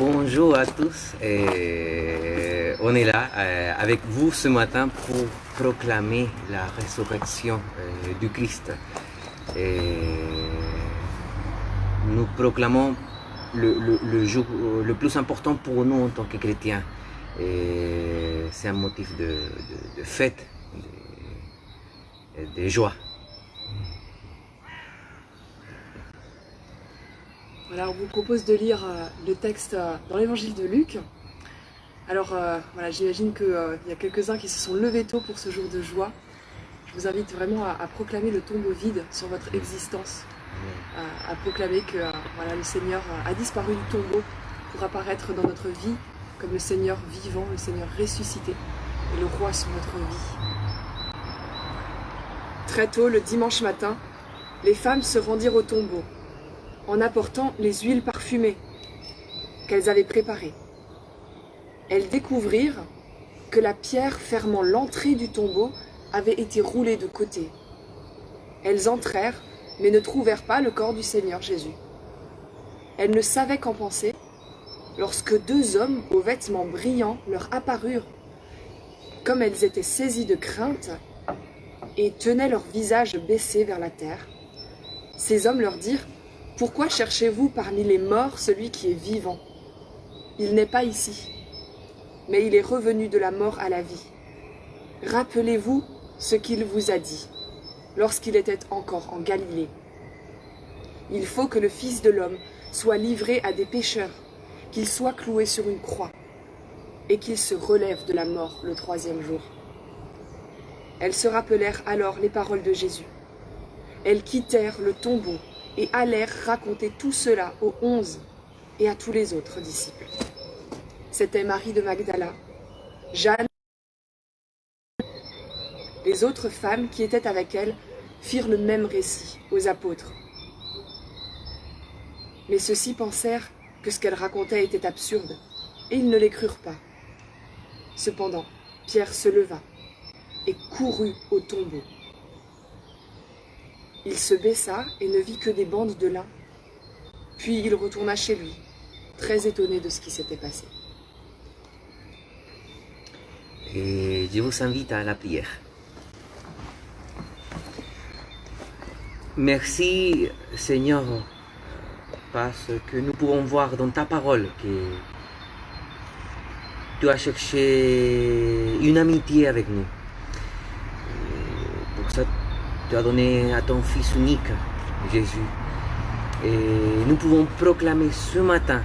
Bonjour à tous. On est là avec vous ce matin pour proclamer la résurrection du Christ. Nous proclamons le jour le plus important pour nous en tant que chrétiens. C'est un motif de fête, de joie. Alors, on vous propose de lire le texte dans l'évangile de Luc. Alors voilà, j'imagine qu'il y a quelques-uns qui se sont levés tôt pour ce jour de joie. Je vous invite vraiment à proclamer le tombeau vide sur votre existence, à proclamer que voilà, le Seigneur a disparu du tombeau pour apparaître dans notre vie comme le Seigneur vivant, le Seigneur ressuscité et le roi sur notre vie. Très tôt, le dimanche matin, les femmes se rendirent au tombeau en apportant les huiles parfumées qu'elles avaient préparées. Elles découvrirent que la pierre fermant l'entrée du tombeau avait été roulée de côté. Elles entrèrent, mais ne trouvèrent pas le corps du Seigneur Jésus. Elles ne savaient qu'en penser, lorsque deux hommes aux vêtements brillants leur apparurent. Comme elles étaient saisies de crainte et tenaient leur visage baissé vers la terre, ces hommes leur dirent: « Pourquoi cherchez-vous parmi les morts celui qui est vivant? Il n'est pas ici, mais il est revenu de la mort à la vie. Rappelez-vous ce qu'il vous a dit, lorsqu'il était encore en Galilée. Il faut que le Fils de l'homme soit livré à des pécheurs, qu'il soit cloué sur une croix, et qu'il se relève de la mort le troisième jour. » Elles se rappelèrent alors les paroles de Jésus. Elles quittèrent le tombeau et allèrent raconter tout cela aux 11 et à tous les autres disciples. C'était Marie de Magdala, Jeanne. Les autres femmes qui étaient avec elle firent le même récit aux apôtres. Mais ceux-ci pensèrent que ce qu'elle racontait était absurde, et ils ne les crurent pas. Cependant, Pierre se leva et courut au tombeau. Il se baissa et ne vit que des bandes de lin. Puis il retourna chez lui, très étonné de ce qui s'était passé. Et je vous invite à la prière. Merci Seigneur, parce que nous pouvons voir dans ta parole que tu as cherché une amitié avec nous. Et pour ça, tu as donné à ton Fils unique, Jésus. Et nous pouvons proclamer ce matin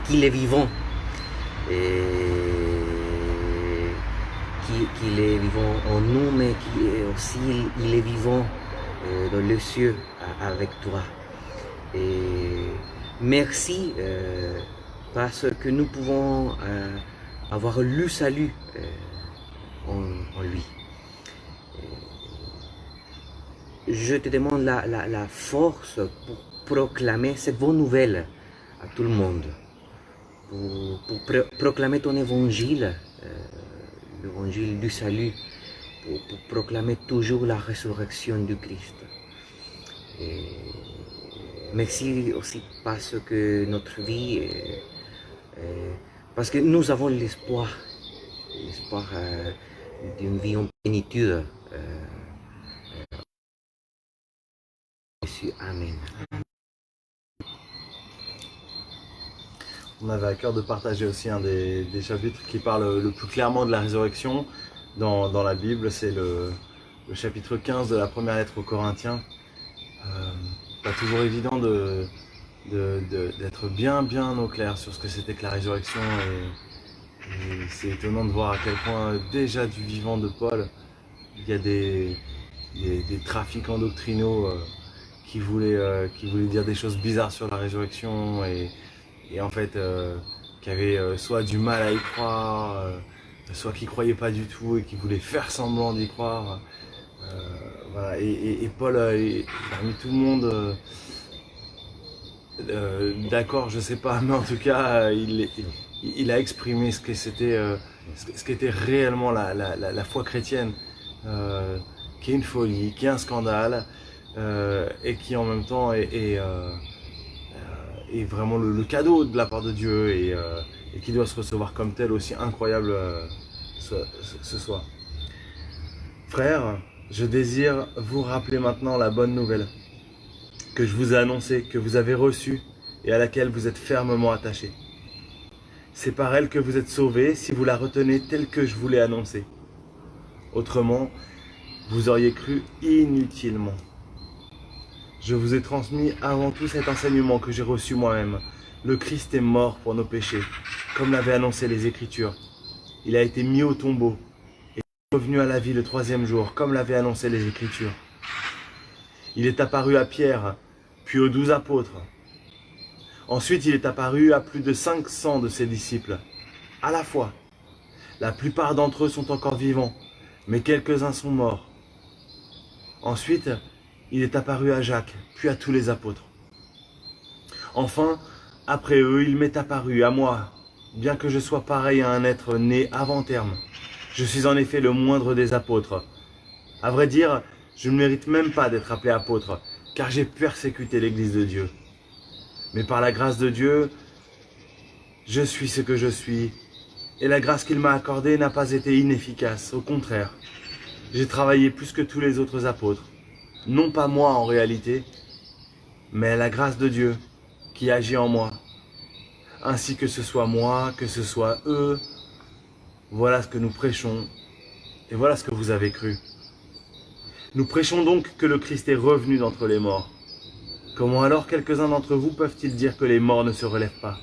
qu'il est vivant. Et qu'il est vivant en nous, mais aussi il est vivant dans les cieux avec toi. Et merci parce que nous pouvons avoir le salut en lui. Je te demande la force pour proclamer cette bonne nouvelle à tout le monde, pour proclamer ton évangile, l'évangile du salut, pour proclamer toujours la résurrection du Christ. Et merci aussi parce que notre vie, parce que nous avons l'espoir d'une vie en plénitude. Amen. On avait à cœur de partager aussi un des chapitres qui parle le plus clairement de la résurrection dans la Bible. C'est le chapitre 15 de la première lettre aux Corinthiens. Pas toujours évident d'être bien au clair sur ce que c'était que la résurrection. Et c'est étonnant de voir à quel point déjà du vivant de Paul, il y a des trafiquants doctrinaux qui voulaient dire des choses bizarres sur la résurrection et en fait qui avaient soit du mal à y croire, soit qui ne croyaient pas du tout et qui voulaient faire semblant d'y croire. Voilà. Et Paul, parmi tout le monde, d'accord, je sais pas, mais en tout cas, il a exprimé ce qu'était réellement la foi chrétienne, qui est une folie, qui est un scandale, et qui en même temps est est vraiment le cadeau de la part de Dieu et qui doit se recevoir comme tel, aussi incroyable ce soit. Frères, je désire vous rappeler maintenant la bonne nouvelle que je vous ai annoncée, que vous avez reçue et à laquelle vous êtes fermement attachés. C'est par elle que vous êtes sauvés si vous la retenez telle que je vous l'ai annoncée. Autrement, vous auriez cru inutilement. Je vous ai transmis avant tout cet enseignement que j'ai reçu moi-même. Le Christ est mort pour nos péchés, comme l'avaient annoncé les Écritures. Il a été mis au tombeau et est revenu à la vie le 3e jour, comme l'avaient annoncé les Écritures. Il est apparu à Pierre, puis aux 12 apôtres. Ensuite, il est apparu à plus de 500 de ses disciples, à la fois. La plupart d'entre eux sont encore vivants, mais quelques-uns sont morts. Ensuite, il est apparu à Jacques, puis à tous les apôtres. Enfin, après eux, il m'est apparu à moi, bien que je sois pareil à un être né avant terme. Je suis en effet le moindre des apôtres. À vrai dire, je ne mérite même pas d'être appelé apôtre, car j'ai persécuté l'Église de Dieu. Mais par la grâce de Dieu, je suis ce que je suis, et la grâce qu'il m'a accordée n'a pas été inefficace, au contraire. J'ai travaillé plus que tous les autres apôtres, non pas moi en réalité, mais la grâce de Dieu qui agit en moi. Ainsi que ce soit moi, que ce soit eux, voilà ce que nous prêchons, et voilà ce que vous avez cru. Nous prêchons donc que le Christ est revenu d'entre les morts. Comment alors quelques-uns d'entre vous peuvent-ils dire que les morts ne se relèvent pas?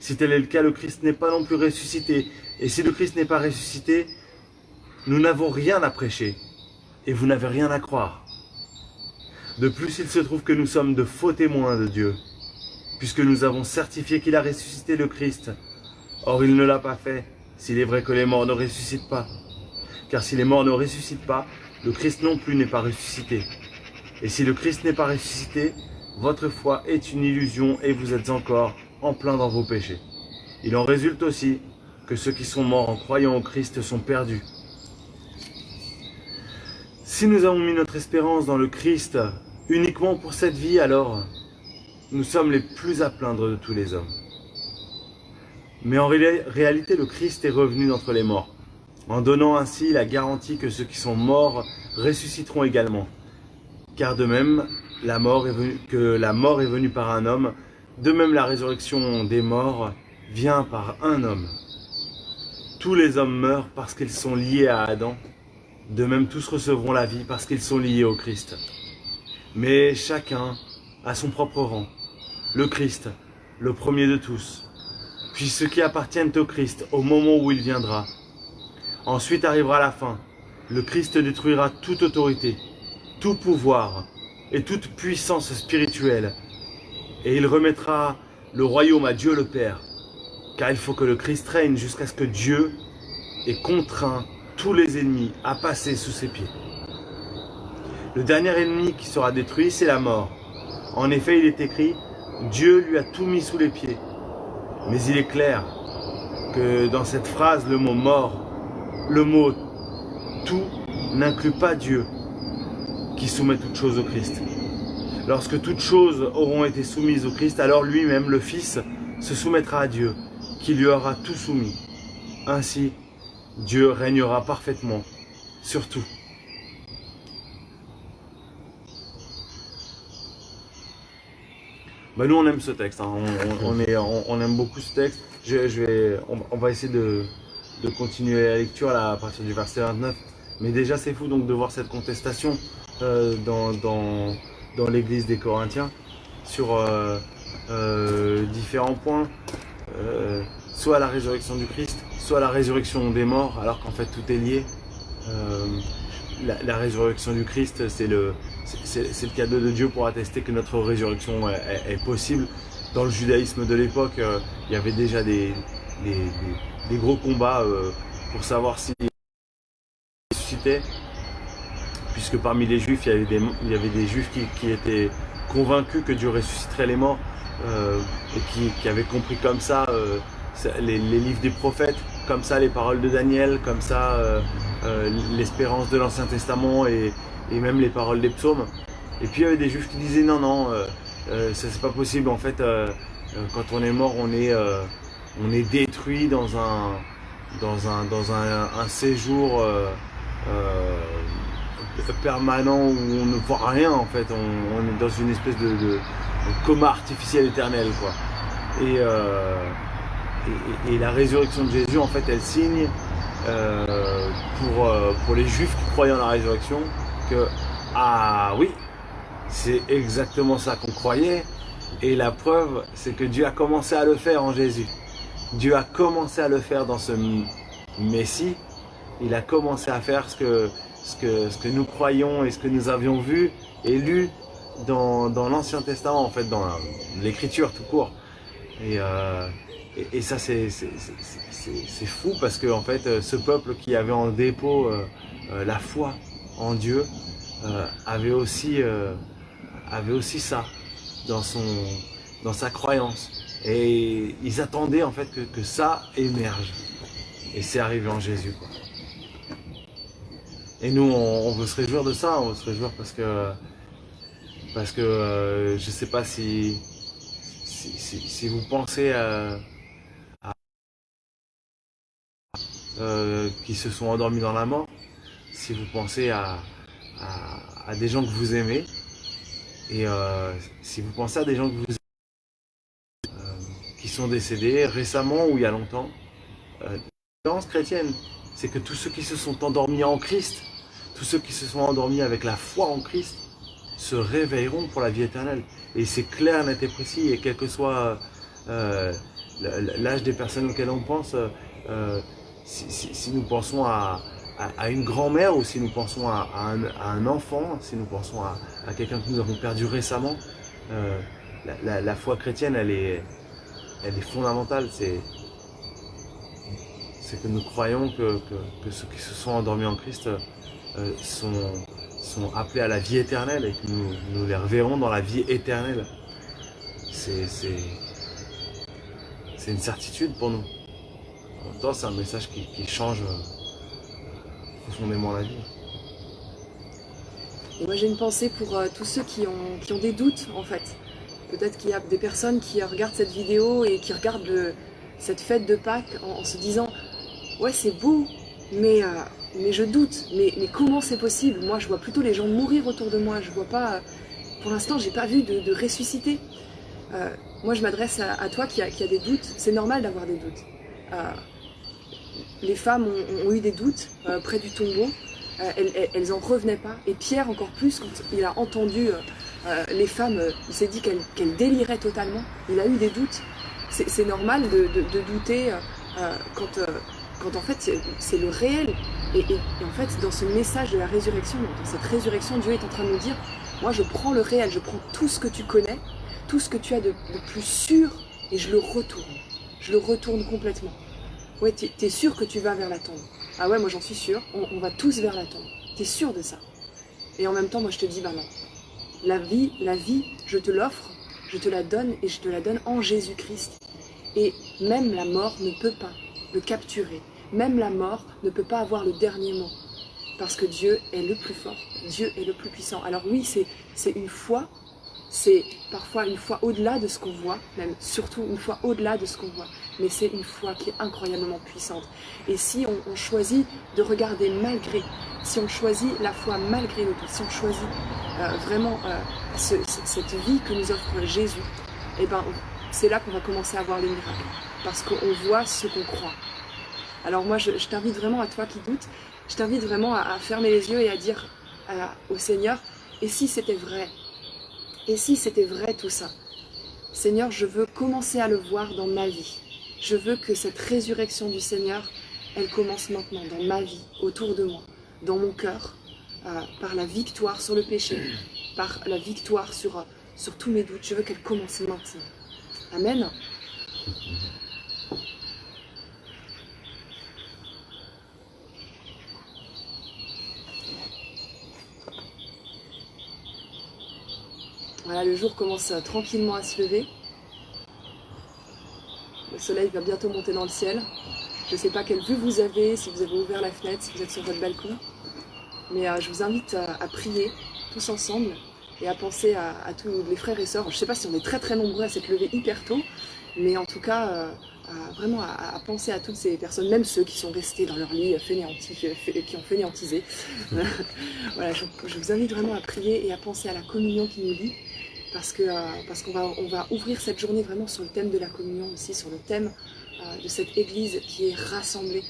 Si tel est le cas, le Christ n'est pas non plus ressuscité. Et si le Christ n'est pas ressuscité, nous n'avons rien à prêcher, et vous n'avez rien à croire. De plus, il se trouve que nous sommes de faux témoins de Dieu, puisque nous avons certifié qu'il a ressuscité le Christ. Or, il ne l'a pas fait, s'il est vrai que les morts ne ressuscitent pas. Car si les morts ne ressuscitent pas, le Christ non plus n'est pas ressuscité. Et si le Christ n'est pas ressuscité, votre foi est une illusion et vous êtes encore en plein dans vos péchés. Il en résulte aussi que ceux qui sont morts en croyant au Christ sont perdus. Si nous avons mis notre espérance dans le Christ uniquement pour cette vie, alors nous sommes les plus à plaindre de tous les hommes. Mais en réalité, le Christ est revenu d'entre les morts, en donnant ainsi la garantie que ceux qui sont morts ressusciteront également. Car de même, la mort est venue par un homme, de même la résurrection des morts vient par un homme. Tous les hommes meurent parce qu'ils sont liés à Adam, de même tous recevront la vie parce qu'ils sont liés au Christ. Mais chacun a son propre rang, le Christ, le premier de tous, puis ceux qui appartiennent au Christ au moment où il viendra. Ensuite arrivera la fin, le Christ détruira toute autorité, tout pouvoir et toute puissance spirituelle, et il remettra le royaume à Dieu le Père, car il faut que le Christ règne jusqu'à ce que Dieu ait contraint tous les ennemis à passer sous ses pieds. Le dernier ennemi qui sera détruit, c'est la mort. En effet, il est écrit, Dieu lui a tout mis sous les pieds. Mais il est clair que dans cette phrase, le mot mort, le mot tout n'inclut pas Dieu qui soumet toutes choses au Christ. Lorsque toutes choses auront été soumises au Christ, alors lui-même, le Fils, se soumettra à Dieu, qui lui aura tout soumis. Ainsi, Dieu régnera parfaitement sur tout. Ben nous on aime ce texte, hein. On aime beaucoup ce texte. On va essayer de continuer la lecture là, à partir du verset 29. Mais déjà c'est fou donc de voir cette contestation dans l'église des Corinthiens sur différents points, soit la résurrection du Christ, soit la résurrection des morts, alors qu'en fait tout est lié. La résurrection du Christ, c'est le cadeau de Dieu pour attester que notre résurrection est possible. Dans le judaïsme de l'époque, il y avait déjà des gros combats pour savoir s'il ressuscitait, puisque parmi les juifs, il y avait des juifs qui étaient convaincus que Dieu ressusciterait les morts, et qui avaient compris comme ça les livres des prophètes, comme ça les paroles de Daniel, comme ça l'espérance de l'Ancien Testament et même les paroles des psaumes. Et puis il y avait des juifs qui disaient non, c'est pas possible. En fait, quand on est mort, on est détruit dans un séjour permanent où on ne voit rien. En fait, on est dans une espèce de coma artificiel éternel, quoi. Et la résurrection de Jésus, en fait, elle signe pour les Juifs qui croyaient en la résurrection que ah oui, c'est exactement ça qu'on croyait. Et la preuve, c'est que Dieu a commencé à le faire en Jésus. Dieu a commencé à le faire dans ce Messie. Il a commencé à faire ce que nous croyons et ce que nous avions vu et lu dans l'Ancien Testament, en fait, dans l'Écriture tout court. Et ça, c'est fou parce que en fait, ce peuple qui avait en dépôt la foi en Dieu avait aussi ça dans sa croyance. Et ils attendaient en fait que ça émerge. Et c'est arrivé en Jésus, quoi. Et nous, on veut se réjouir de ça, on veut se réjouir parce que je sais pas si vous pensez qui se sont endormis dans la mort, si vous pensez à des gens que vous aimez, et si vous pensez à des gens que vous qui sont décédés récemment ou il y a longtemps, l'expérience chrétienne, c'est que tous ceux qui se sont endormis en Christ, tous ceux qui se sont endormis avec la foi en Christ, se réveilleront pour la vie éternelle. Et c'est clair, net et précis, et quel que soit l'âge des personnes auxquelles on pense, si nous pensons à une grand-mère, ou si nous pensons à un enfant, si nous pensons à quelqu'un que nous avons perdu récemment, la foi chrétienne, elle est fondamentale. C'est que nous croyons que ceux qui se sont endormis en Christ sont appelés à la vie éternelle et que nous les reverrons dans la vie éternelle. C'est une certitude pour nous. En même temps, c'est un message qui change profondément la vie. Et moi j'ai une pensée pour tous ceux qui ont des doutes, en fait. Peut-être qu'il y a des personnes qui regardent cette vidéo et qui regardent cette fête de Pâques en se disant « Ouais, c'est beau, mais je doute. Mais comment c'est possible? Moi, je vois plutôt les gens mourir autour de moi. Je vois pas... pour l'instant, j'ai pas vu de ressusciter. Moi, je m'adresse à toi qui a des doutes. C'est normal d'avoir des doutes. Les femmes ont eu des doutes près du tombeau. Elles en revenaient pas. Et Pierre, encore plus, quand il a entendu les femmes, il s'est dit qu'elles déliraient totalement. Il a eu des doutes. C'est normal de douter quand en fait c'est le réel. Et en fait, dans ce message de la résurrection, dans cette résurrection, Dieu est en train de nous dire, moi je prends le réel, je prends tout ce que tu connais, tout ce que tu as de plus sûr, et je le retourne. Je le retourne complètement. Ouais, t'es sûr que tu vas vers la tombe? Ah ouais, moi j'en suis sûre, on va tous vers la tombe. T'es sûr de ça? Et en même temps, moi je te dis, bah non. La vie, je te l'offre, je te la donne, et je te la donne en Jésus-Christ. Et même la mort ne peut pas le capturer. Même la mort ne peut pas avoir le dernier mot. Parce que Dieu est le plus fort, Dieu est le plus puissant. Alors oui, c'est une foi, c'est parfois une foi au-delà de ce qu'on voit, même surtout une foi au-delà de ce qu'on voit. Mais c'est une foi qui est incroyablement puissante. Et si on choisit de regarder malgré, si on choisit la foi malgré nous tous, si on choisit vraiment cette vie que nous offre Jésus, eh ben, c'est là qu'on va commencer à voir les miracles. Parce qu'on voit ce qu'on croit. Alors moi, je t'invite vraiment, à toi qui doutes, je t'invite vraiment à fermer les yeux et à dire au Seigneur, et si c'était vrai? Et si c'était vrai tout ça? Seigneur, je veux commencer à le voir dans ma vie. Je veux que cette résurrection du Seigneur, elle commence maintenant dans ma vie, autour de moi, dans mon cœur, par la victoire sur le péché, par la victoire sur tous mes doutes. Je veux qu'elle commence maintenant. Amen. Voilà, le jour commence tranquillement à se lever. Le soleil va bientôt monter dans le ciel. Je ne sais pas quelle vue vous avez, si vous avez ouvert la fenêtre, si vous êtes sur votre balcon. Mais je vous invite à prier tous ensemble et à penser à tous les frères et sœurs. Je ne sais pas si on est très très nombreux à s'être levés hyper tôt, mais en tout cas, vraiment à penser à toutes ces personnes, même ceux qui sont restés dans leur lit qui ont fainéantisé. Voilà, je vous invite vraiment à prier et à penser à la communion qui nous lie, parce qu'on va ouvrir cette journée vraiment sur le thème de la communion aussi, sur le thème de cette Église qui est rassemblée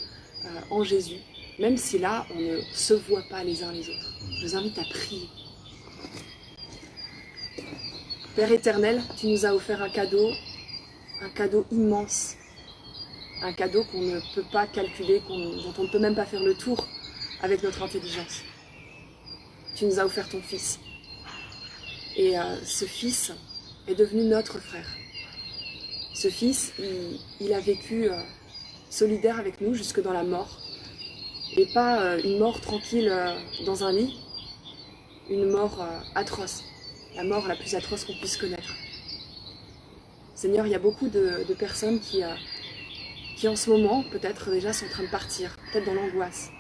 en Jésus, même si là, on ne se voit pas les uns les autres. Je vous invite à prier. Père éternel, tu nous as offert un cadeau immense, un cadeau qu'on ne peut pas calculer, dont on ne peut même pas faire le tour avec notre intelligence. Tu nous as offert ton Fils. Et ce Fils est devenu notre frère. Ce Fils, il a vécu solidaire avec nous jusque dans la mort. Et pas une mort tranquille dans un lit, une mort atroce. La mort la plus atroce qu'on puisse connaître. Seigneur, il y a beaucoup de personnes qui en ce moment, peut-être déjà, sont en train de partir, peut-être dans l'angoisse,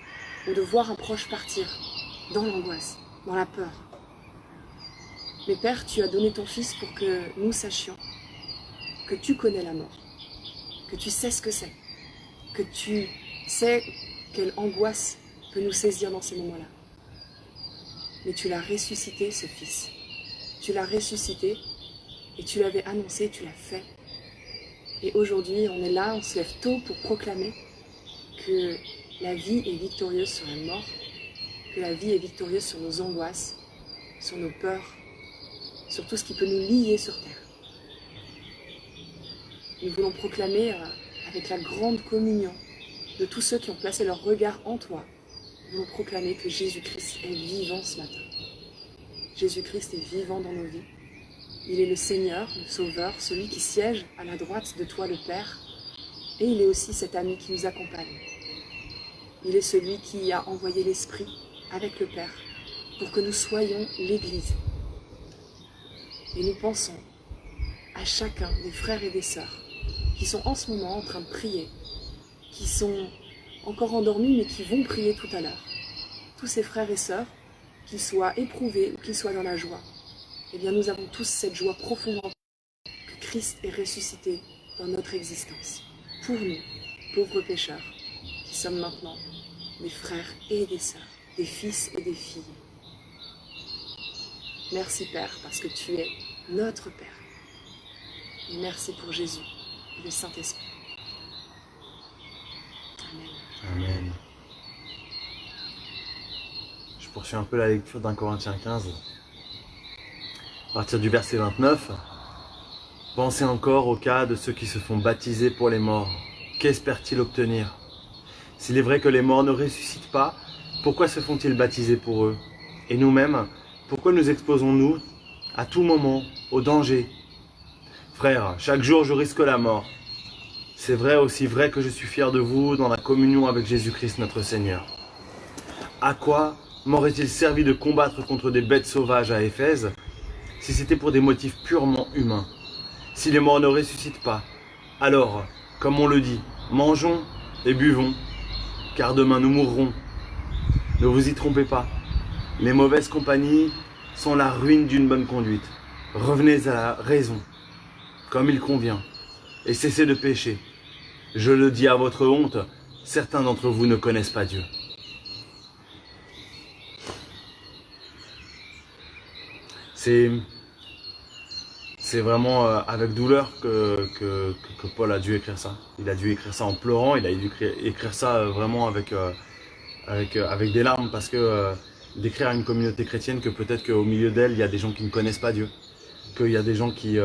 ou de voir un proche partir, dans l'angoisse, dans la peur. Mais Père, tu as donné ton Fils pour que nous sachions que tu connais la mort, que tu sais ce que c'est, que tu sais quelle angoisse peut nous saisir dans ces moments-là. Mais tu l'as ressuscité, ce Fils. Tu l'as ressuscité et tu l'avais annoncé, tu l'as fait. Et aujourd'hui, on est là, on se lève tôt pour proclamer que la vie est victorieuse sur la mort, que la vie est victorieuse sur nos angoisses, sur nos peurs, sur tout ce qui peut nous lier sur terre. Nous voulons proclamer avec la grande communion de tous ceux qui ont placé leur regard en toi. Nous voulons proclamer que Jésus-Christ est vivant ce matin. Jésus-Christ est vivant dans nos vies. Il est le Seigneur, le Sauveur, celui qui siège à la droite de toi, le Père. Et il est aussi cet ami qui nous accompagne. Il est celui qui a envoyé l'Esprit avec le Père pour que nous soyons l'Église. Et nous pensons à chacun des frères et des sœurs qui sont en ce moment en train de prier, qui sont encore endormis mais qui vont prier tout à l'heure. Tous ces frères et sœurs, qu'ils soient éprouvés ou qu'ils soient dans la joie, eh bien nous avons tous cette joie profonde en nous que Christ est ressuscité dans notre existence. Pour nous, pauvres pécheurs, qui sommes maintenant des frères et des sœurs, des fils et des filles. Merci Père, parce que tu es notre Père. Et merci pour Jésus et le Saint-Esprit. Amen. Amen. Je poursuis un peu la lecture d'un Corinthiens 15. À partir du verset 29. Pensez encore au cas de ceux qui se font baptiser pour les morts. Qu'espèrent-ils obtenir? S'il est vrai que les morts ne ressuscitent pas, pourquoi se font-ils baptiser pour eux? Et nous-mêmes, pourquoi nous exposons-nous à tout moment au danger? Frères, chaque jour je risque la mort. C'est vrai, aussi vrai que je suis fier de vous dans la communion avec Jésus-Christ notre Seigneur. À quoi m'aurait-il servi de combattre contre des bêtes sauvages à Éphèse si c'était pour des motifs purement humains? Si les morts ne ressuscitent pas, alors, comme on le dit, mangeons et buvons, car demain nous mourrons. Ne vous y trompez pas, les mauvaises compagnies sont la ruine d'une bonne conduite. Revenez à la raison, comme il convient, et cessez de pécher. Je le dis à votre honte, certains d'entre vous ne connaissent pas Dieu. C'est vraiment avec douleur que Paul a dû écrire ça. Il a dû écrire ça en pleurant, il a dû écrire ça vraiment avec des larmes, parce que d'écrire à une communauté chrétienne que peut-être qu'au milieu d'elle, il y a des gens qui ne connaissent pas Dieu, qu'il y a des gens qui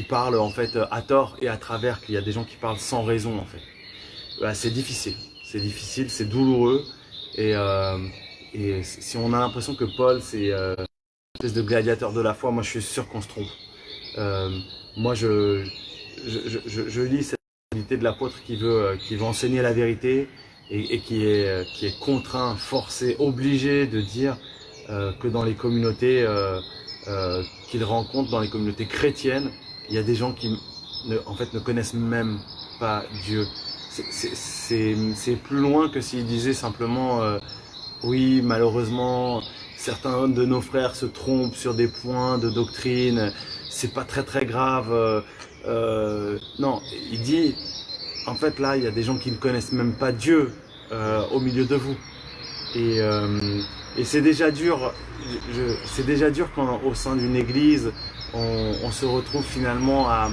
parlent en fait à tort et à travers, qu'il y a des gens qui parlent sans raison en fait. C'est difficile, c'est douloureux, et si on a l'impression que Paul c'est espèce de gladiateur de la foi, moi je suis sûr qu'on se trompe. Moi je lis cette réalité de l'apôtre qui veut enseigner la vérité et qui est contraint, forcé, obligé de dire que dans les communautés qu'il rencontre, dans les communautés chrétiennes, il y a des gens qui ne connaissent même pas Dieu. C'est plus loin que s'il disait simplement oui, malheureusement, certains de nos frères se trompent sur des points de doctrine, c'est pas très grave. Non, il dit, en fait là, il y a des gens qui ne connaissent même pas Dieu au milieu de vous. Et c'est déjà dur, c'est déjà dur quand au sein d'une église, on se retrouve finalement à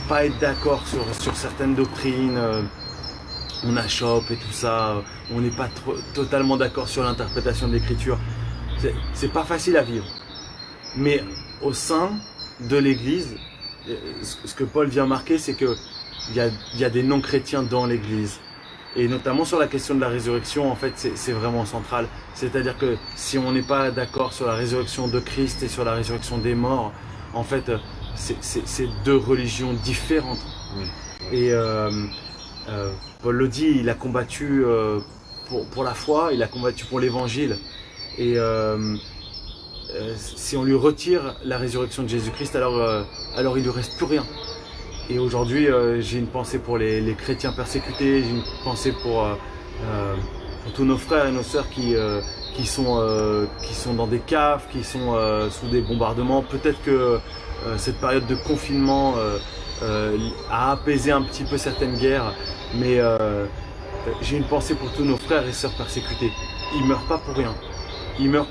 pas être d'accord sur certaines doctrines. On achoppe et tout ça, on n'est pas totalement d'accord sur l'interprétation de l'écriture. C'est pas facile à vivre. Mais au sein de l'église, ce que Paul vient marquer, c'est qu'il y a des non-chrétiens dans l'église. Et notamment sur la question de la résurrection, en fait, c'est vraiment central. C'est-à-dire que si on n'est pas d'accord sur la résurrection de Christ et sur la résurrection des morts, en fait, c'est deux religions différentes. Et Paul le dit, il a combattu pour la foi, il a combattu pour l'évangile. Et si on lui retire la résurrection de Jésus-Christ, alors il ne lui reste plus rien. Et aujourd'hui, j'ai une pensée pour les chrétiens persécutés, j'ai une pensée pour tous nos frères et nos sœurs qui sont dans des caves, qui sont sous des bombardements. Peut-être que cette période de confinement a apaisé un petit peu certaines guerres, mais j'ai une pensée pour tous nos frères et sœurs persécutés. Ils ne meurent pas pour rien. Ils meurent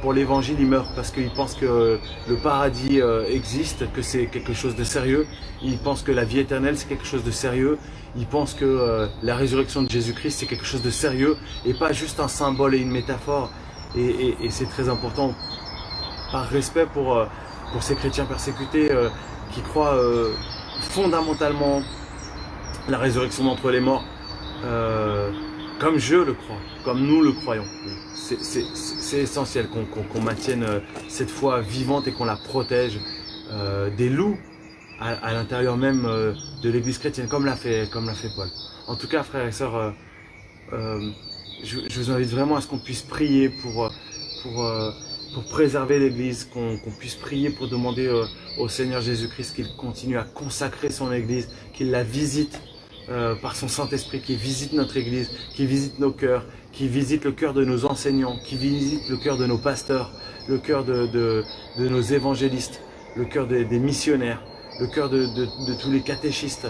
pour l'évangile, ils meurent parce qu'ils pensent que le paradis existe, que c'est quelque chose de sérieux. Ils pensent que la vie éternelle, c'est quelque chose de sérieux. Ils pensent que la résurrection de Jésus-Christ, c'est quelque chose de sérieux et pas juste un symbole et une métaphore. Et c'est très important, par respect pour ces chrétiens persécutés qui croient fondamentalement la résurrection d'entre les morts, comme je le crois, comme nous le croyons. C'est essentiel qu'on maintienne cette foi vivante et qu'on la protège des loups à l'intérieur même de l'église chrétienne, comme l'a fait Paul. En tout cas, frères et sœurs, je vous invite vraiment à ce qu'on puisse prier pour préserver l'église, qu'on puisse prier pour demander au Seigneur Jésus-Christ qu'il continue à consacrer son église, qu'il la visite par son Saint-Esprit, qu'il visite notre église, qu'il visite nos cœurs, qui visite le cœur de nos enseignants, qui visite le cœur de nos pasteurs, le cœur de nos évangélistes, le cœur des missionnaires, le cœur de tous les catéchistes,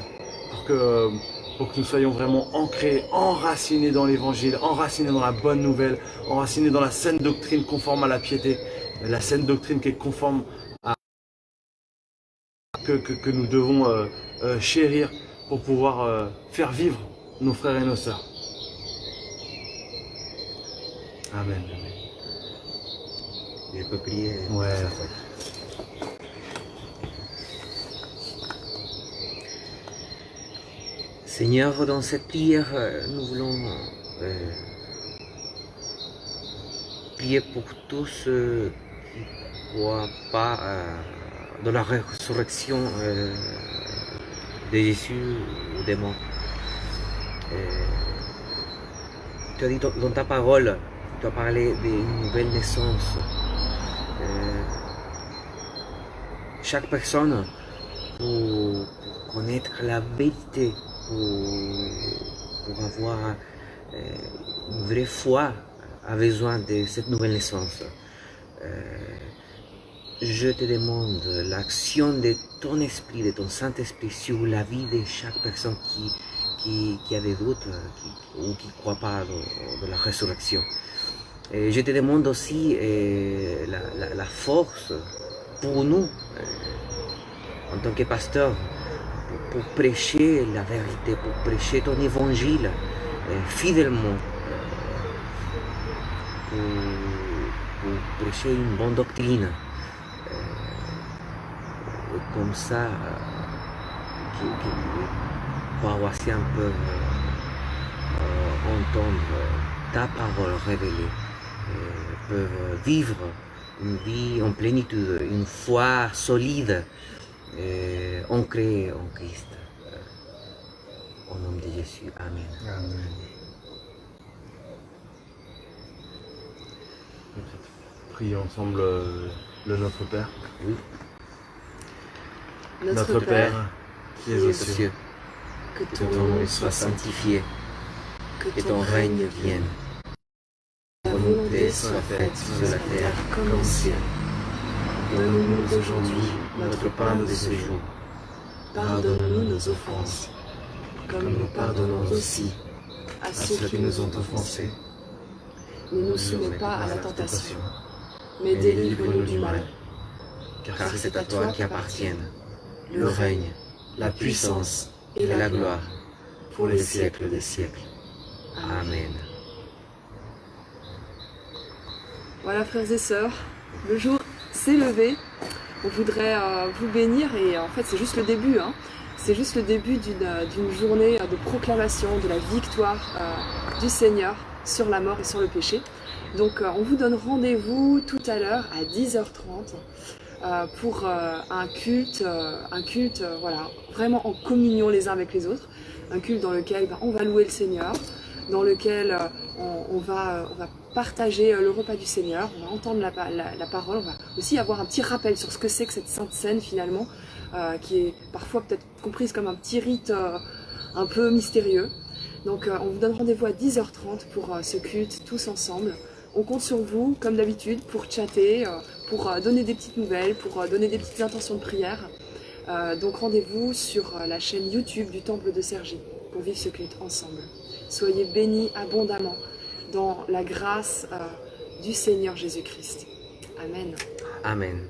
pour que nous soyons vraiment ancrés, enracinés dans l'évangile, enracinés dans la bonne nouvelle, enracinés dans la saine doctrine conforme à la piété, la saine doctrine qui est conforme à que nous devons chérir pour pouvoir faire vivre nos frères et nos sœurs. Amen. Je peux prier. Ouais. Seigneur, dans cette prière, nous voulons prier pour tous ceux qui ne croient pas dans la résurrection de Jésus ou des morts. Tu as dit dans ta parole, tu as parlé d'une nouvelle naissance. Chaque personne, pour connaître la vérité, pour avoir une vraie foi, a besoin de cette nouvelle naissance. Je te demande l'action de ton esprit, de ton Saint-Esprit sur la vie de chaque personne qui a des doutes ou qui ne croit pas dans la résurrection. Et je te demande aussi la force pour nous, en tant que pasteur, pour prêcher la vérité, pour prêcher ton évangile fidèlement, pour prêcher une bonne doctrine. Comme ça, les paroissiens peuvent entendre ta parole révélée, peuvent vivre une vie en plénitude, une foi solide, ancrée en Christ. Au nom de Jésus, Amen. Amen. Prions ensemble le Notre Père. Oui. Notre Père, qui es aux cieux, que Que ton ton nom nom soit soit sanctifié, sanctifié, que ton règne vienne. ta volonté volonté soit faite sur la terre comme au ciel. Donne-nous aujourd'hui notre pain de ce jour. Pardonne-nous nos offenses, comme nous pardonnons aussi à ceux qui nous ont offensés. Ne nous soumets pas à la tentation, mais délivre-nous du mal. Car c'est à toi qu'appartiennent le règne, la puissance et la gloire pour les siècles des siècles. Amen. Voilà frères et sœurs, le jour s'est levé. On voudrait vous bénir et en fait c'est juste le début. C'est juste le début d'une journée de proclamation de la victoire du Seigneur sur la mort et sur le péché. Donc on vous donne rendez-vous tout à l'heure à 10h30 pour un culte voilà, vraiment en communion les uns avec les autres. Un culte dans lequel on va louer le Seigneur, dans lequel on va partager le repas du Seigneur, on va entendre la parole, on va aussi avoir un petit rappel sur ce que c'est que cette Sainte Seine finalement, qui est parfois peut-être comprise comme un petit rite un peu mystérieux. Donc on vous donne rendez-vous à 10h30 pour ce culte tous ensemble. On compte sur vous, comme d'habitude, pour chatter, pour donner des petites nouvelles, pour donner des petites intentions de prière. Donc rendez-vous sur la chaîne YouTube du Temple de Cergy pour vivre ce culte ensemble. Soyez bénis abondamment dans la grâce du Seigneur Jésus-Christ. Amen. Amen.